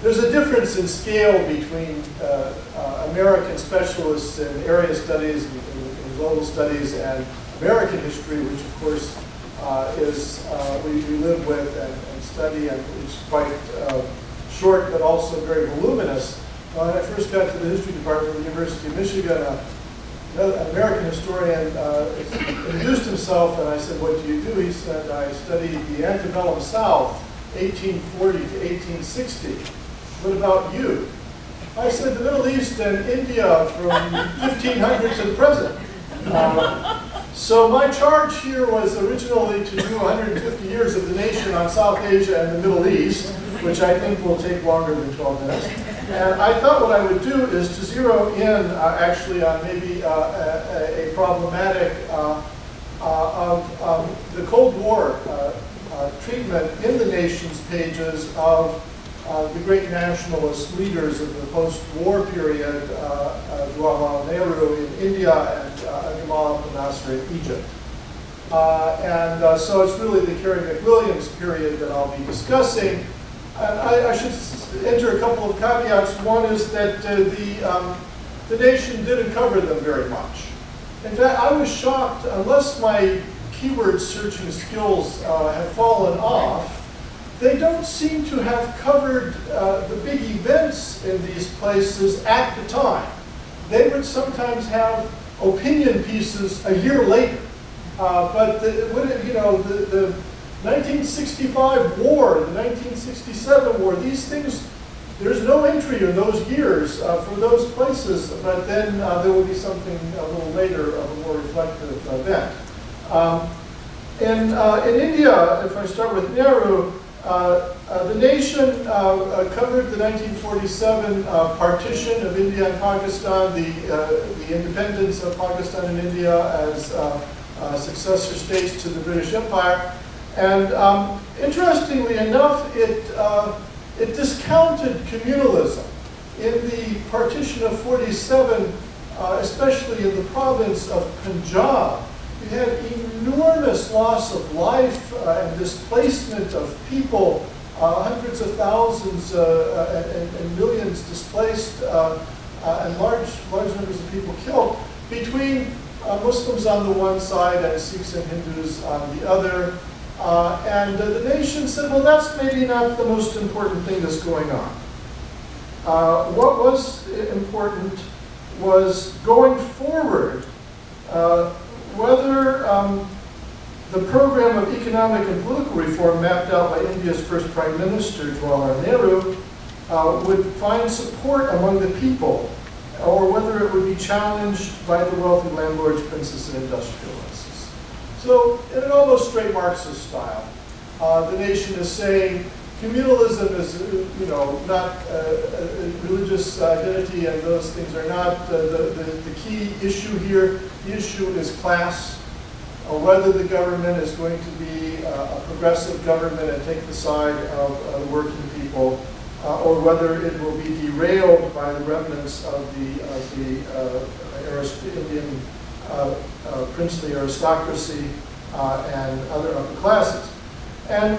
there's a difference in scale between American specialists in area studies and global studies and American history, which of course we live with and study, and it's quite short but also very voluminous. When I first got to the history department at the University of Michigan, an American historian introduced himself, and I said, "What do you do?" He said, "I studied the antebellum South, 1840 to 1860. What about you?" I said, "The Middle East and India from 1500 to the present." So my charge here was originally to do 150 years of the nation on South Asia and the Middle East, which I think will take longer than 12 minutes. And I thought what I would do is to zero in actually on maybe a problematic of the Cold War treatment in the nation's pages of the great nationalist leaders of the post-war period, Jawaharlal Nehru in India and Gamal Abdel Nasser in Egypt. So it's really the Kerry McWilliams period that I'll be discussing. And I should enter a couple of caveats. One is that the nation didn't cover them very much. In fact, I was shocked, unless my keyword searching skills have fallen off, they don't seem to have covered the big events in these places at the time. They would sometimes have opinion pieces a year later. But the 1965 war, the 1967 war, these things, there's no entry in those years for those places, but then there will be something a little later of a more reflective event. In India, if I start with Nehru, the nation covered the 1947 partition of India and Pakistan, the independence of Pakistan and India as successor states to the British Empire. And interestingly enough, it discounted communalism. In the partition of 47, especially in the province of Punjab, you had enormous loss of life and displacement of people, hundreds of thousands and millions displaced, and large numbers of people killed, between Muslims on the one side and Sikhs and Hindus on the other. And the nation said, well, that's maybe not the most important thing that's going on. What was important was going forward, whether the program of economic and political reform mapped out by India's first Prime Minister, Jawaharlal Nehru, would find support among the people, or whether it would be challenged by the wealthy landlords, princes, and industrialists. So, in an almost straight Marxist style, the nation is saying communalism is, not religious identity, and those things are not the key issue here. The issue is class, or whether the government is going to be a progressive government and take the side of the working people, or whether it will be derailed by the remnants of the Indian princely aristocracy and other upper classes. And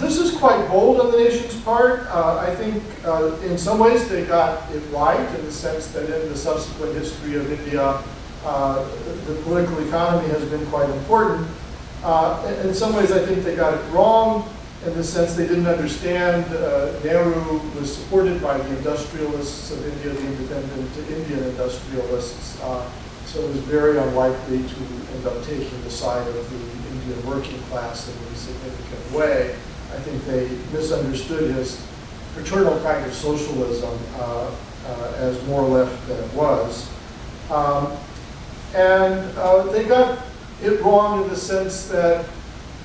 this is quite bold on the nation's part. I think in some ways they got it right, in the sense that in the subsequent history of India, the political economy has been quite important. In some ways I think they got it wrong, in the sense they didn't understand Nehru was supported by the industrialists of India, the independent Indian industrialists, so it was very unlikely to end up taking the side of the Indian working class in any significant way. I think they misunderstood his fraternal kind of socialism as more left than it was. They got it wrong in the sense that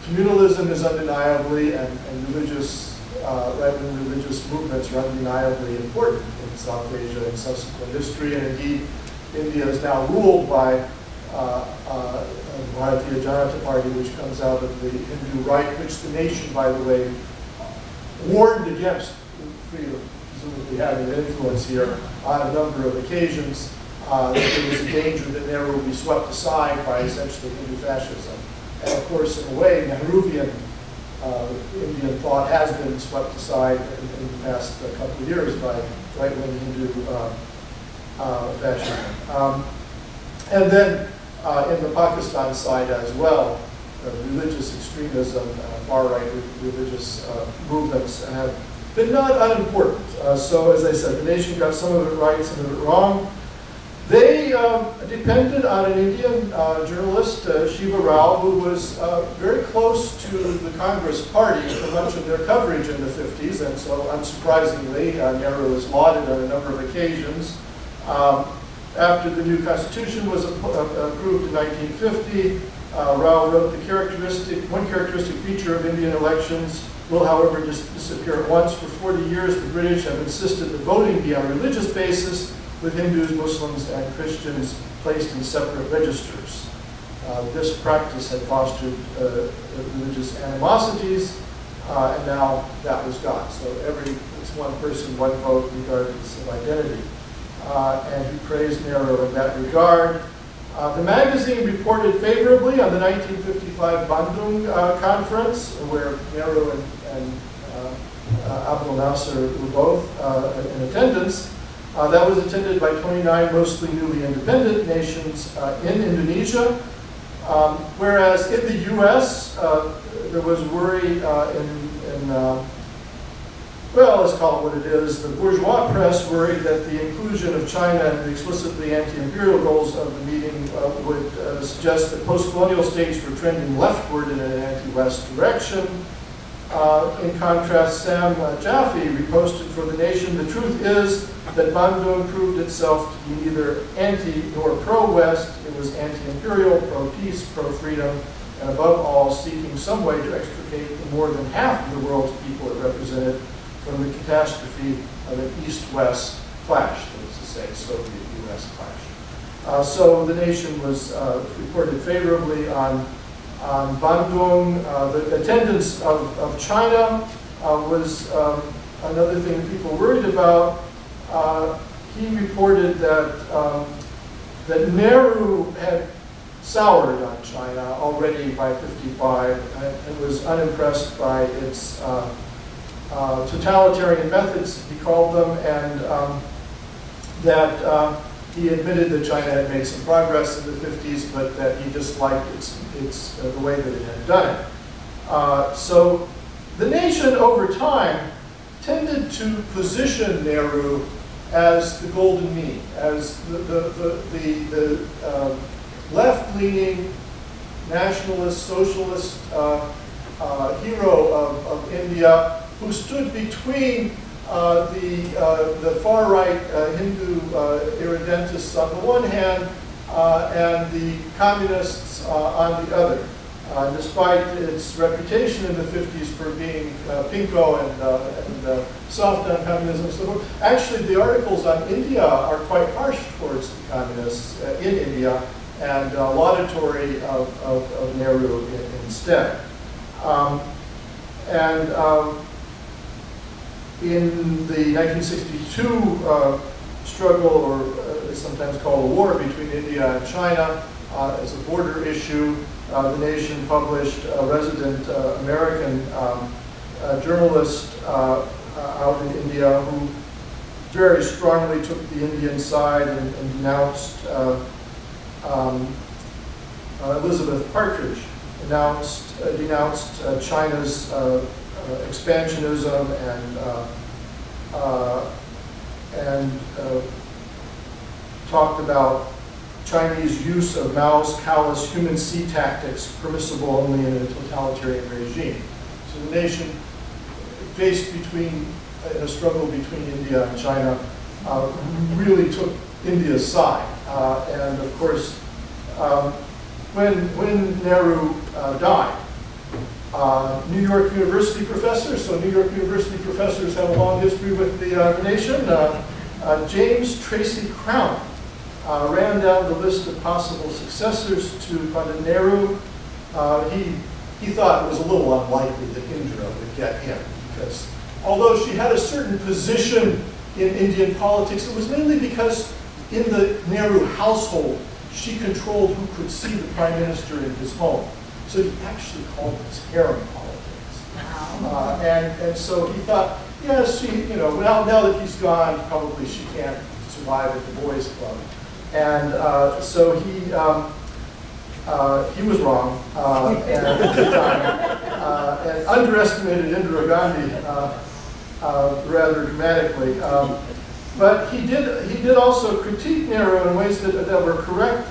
communalism is undeniably, and religious, right-wing religious movements are undeniably important in South Asia and subsequent history, and indeed India is now ruled by the Bharatiya Janata Party, which comes out of the Hindu right, which the nation, by the way, warned against, presumably having an influence here on a number of occasions, that there was a danger that Nehru would be swept aside by essentially Hindu fascism. And of course, in a way, Nehruvian Indian thought has been swept aside in the past couple of years by right-wing Hindu fascism. And then in the Pakistan side as well, religious extremism, far-right religious movements have been not unimportant. So as I said, the nation got some of it right, some of it wrong. They depended on an Indian journalist, Shiva Rao, who was very close to the Congress Party for much of their coverage in the 50s, and so unsurprisingly, Nehru was lauded on a number of occasions. After the new Constitution was approved in 1950, Rao wrote one characteristic feature of Indian elections will, however, disappear at once. For 40 years, the British have insisted that voting be on a religious basis, with Hindus, Muslims, and Christians placed in separate registers. This practice had fostered religious animosities, and now that was gone. So it's one person, one vote, regardless of identity. And he praised Nehru in that regard. The magazine reported favorably on the 1955 Bandung conference, where Nehru and Abdul Nasser were both in attendance. That was attended by 29 mostly newly independent nations in Indonesia, whereas in the U.S. There was worry well, let's call it what it is. The bourgeois press worried that the inclusion of China in the explicitly anti-imperial goals of the meeting would suggest that post-colonial states were trending leftward in an anti-West direction. In contrast, Sam Jaffe reposted for The Nation, "The truth is that Bandung proved itself to be neither anti nor pro-West. It was anti-imperial, pro-peace, pro-freedom, and above all, seeking some way to extricate the more than half of the world's people it represented from the catastrophe of an East-West clash," that is to say, Soviet-U.S. clash. So The Nation was reported favorably on Bandung. The attendance of China was another thing that people worried about. He reported that Nehru had soured on China already by 55 and was unimpressed by its totalitarian methods, he called them, and that he admitted that China had made some progress in the 50s, but that he disliked the way that it had done it. So The Nation, over time, tended to position Nehru as the golden mean, as the left-leaning, nationalist, socialist hero of India, who stood between the far-right Hindu irredentists on the one hand and the communists on the other. Despite its reputation in the 50s for being pinko and soft on communism and so forth, actually the articles on India are quite harsh towards the communists in India and laudatory of Nehru instead. In the 1962 struggle, or sometimes called a war between India and China, as a border issue, The Nation published a resident American journalist out in India who very strongly took the Indian side and denounced Elizabeth Partridge, denounced China's expansionism and talked about Chinese use of Mao's callous human sea tactics permissible only in a totalitarian regime. So The Nation, faced in a struggle between India and China, really took India's side. And of course, when Nehru died, New York University professor, so New York University professors have a long history with the Nation, James Tracy Crown, ran down the list of possible successors to Pandit Nehru. He thought it was a little unlikely that Indira would get him, because although she had a certain position in Indian politics, it was mainly because in the Nehru household, she controlled who could see the prime minister in his home. So he actually called this harem politics. And so he thought, yes, now that he's gone, probably she can't survive at the boys' club. And so he was wrong and underestimated Indira Gandhi rather dramatically. But he did also critique Nehru in ways that were correct.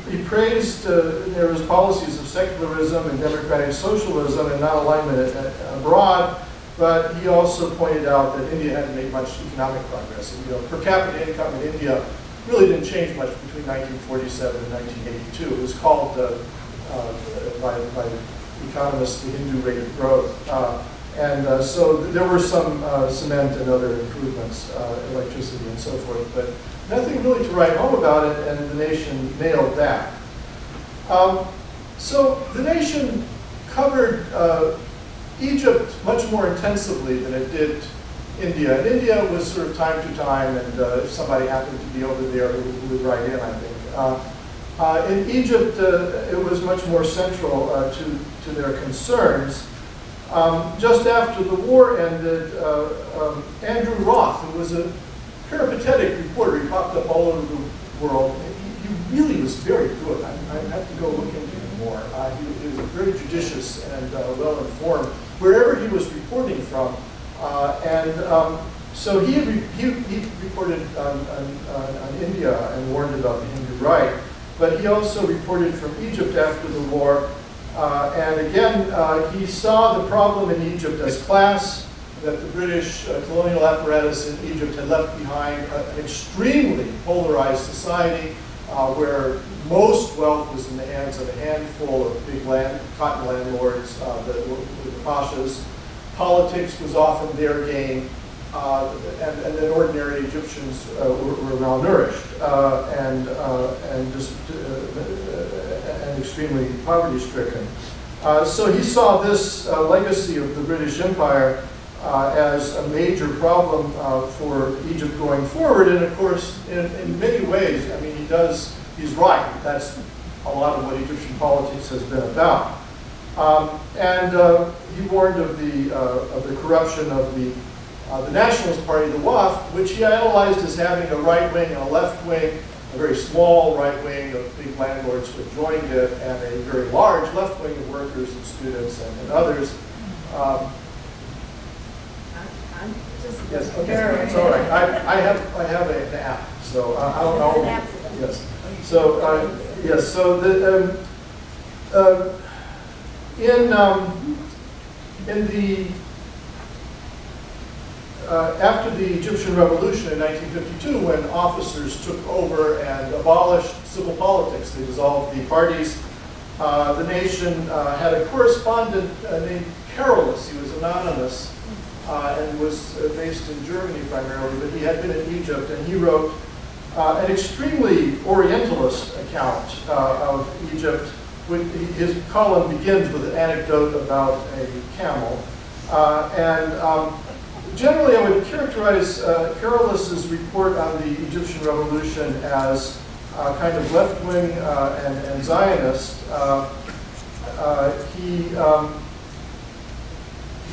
He praised Nehru's policies of secularism and democratic socialism and non-alignment abroad, but he also pointed out that India hadn't made much economic progress. And, per capita income in India really didn't change much between 1947 and 1982. It was called, by economists, the Hindu rate of growth. So there were some cement and other improvements, electricity and so forth, but nothing really to write home about it, and the nation nailed that. So the nation covered Egypt much more intensively than it did India. And India was sort of time to time, and if somebody happened to be over there who would write in, I think. In Egypt, it was much more central to their concerns. Just after the war ended, Andrew Roth, who was a peripatetic reporter, he popped up all over the world. He really was very good. I have to go look into him more. He was very judicious and well-informed wherever he was reporting from. So he reported on India and warned about the Hindu right, but he also reported from Egypt after the war. And again, he saw the problem in Egypt as class, that the British colonial apparatus in Egypt had left behind an extremely polarized society where most wealth was in the hands of a handful of big cotton landlords, the pashas. Politics was often their game, and then ordinary Egyptians were malnourished and extremely poverty-stricken. So he saw this legacy of the British Empire as a major problem for Egypt going forward. And of course, in many ways, I mean, he's right. That's a lot of what Egyptian politics has been about. He warned of the corruption of the Nationalist Party, the WAF, which he analyzed as having a right wing and a left wing, a very small right wing of big landlords who had joined it, and a very large left wing of workers and students and others. Yes, okay, it's all right. I have an app, so I'll yes. So yes, so the after the Egyptian Revolution in 1952, when officers took over and abolished civil politics, they dissolved the parties, the nation had a correspondent named Carolus. He was anonymous and was based in Germany primarily, but he had been in Egypt, and he wrote an extremely Orientalist account of Egypt. His column begins with an anecdote about a camel. Generally, I would characterize Carolus's report on the Egyptian Revolution as kind of left-wing and Zionist.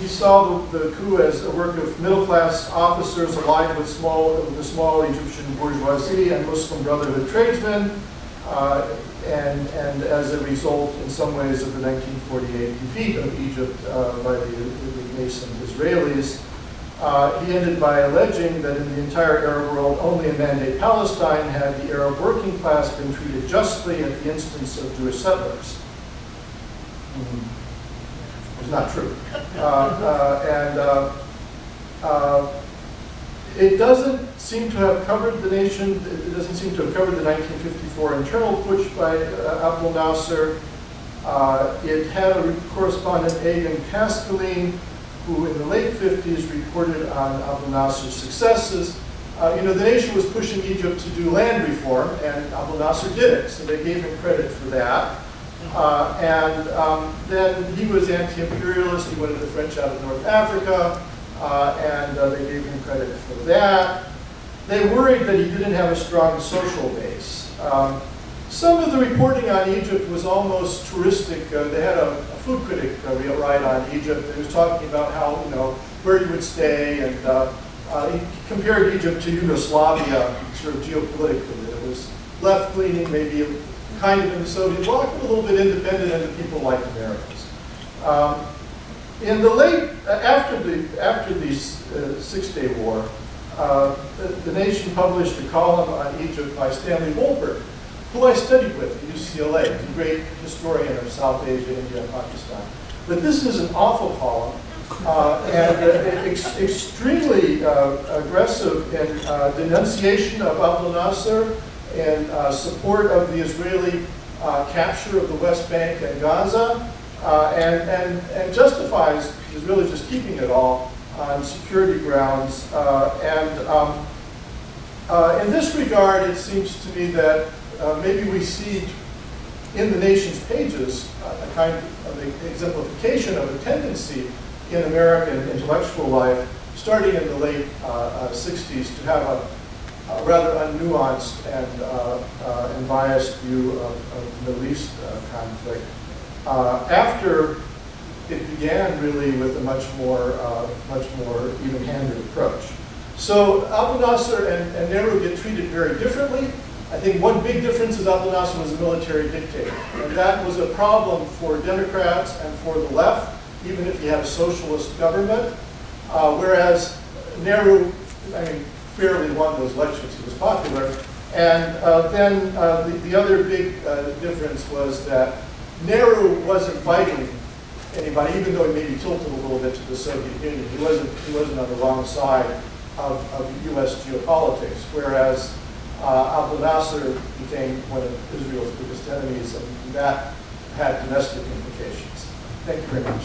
He saw the coup as a work of middle-class officers allied with the small Egyptian bourgeoisie and Muslim Brotherhood tradesmen, and as a result, in some ways, of the 1948 defeat of Egypt by the nascent Israelis. He ended by alleging that in the entire Arab world, only in Mandate Palestine had the Arab working class been treated justly at the instance of Jewish settlers. It's not true. It doesn't seem to have covered the nation. It doesn't seem to have covered the 1954 internal putsch by Abdel Nasser. It had a correspondent, Egan Kastelin, who in the late 50s reported on Abdel Nasser's successes. The nation was pushing Egypt to do land reform, and Abdel Nasser did it, so they gave him credit for that. Then he was anti-imperialist. He wanted the French out of North Africa, and they gave him credit for that. They worried that he didn't have a strong social base. Some of the reporting on Egypt was almost touristic. They had a food critic write on Egypt. He was talking about how, where you would stay, and he compared Egypt to Yugoslavia, sort of geopolitically. It was left-leaning, maybe kind of in the Soviet bloc, but a little bit independent, and the people liked Americans. In the after the Six-Day War, the Nation published a column on Egypt by Stanley Wolbert, who I studied with at UCLA. He's a great historian of South Asia, India, and Pakistan. But this is an awful column, and extremely aggressive in denunciation of Abdel Nasser and support of the Israeli capture of the West Bank and Gaza, and justifies Israeli just keeping it all on security grounds. In this regard, it seems to me that maybe we see in the Nation's pages a kind of exemplification of a tendency in American intellectual life, starting in the late 60s, to have a rather unnuanced and biased view of the Middle East conflict. After it began really with a much more even-handed approach. So Abdel Nasser and Nehru get treated very differently. I think one big difference is Abdel Nasser was a military dictator, and that was a problem for Democrats and for the left, even if he had a socialist government. Whereas Nehru, fairly won those elections. He was popular. And then the other big difference was that Nehru wasn't fighting anybody, even though he maybe tilted a little bit to the Soviet Union. He wasn't on the wrong side of U.S. geopolitics, whereas Abdel Nasser became one of Israel's biggest enemies, and that had domestic implications. Thank you very much.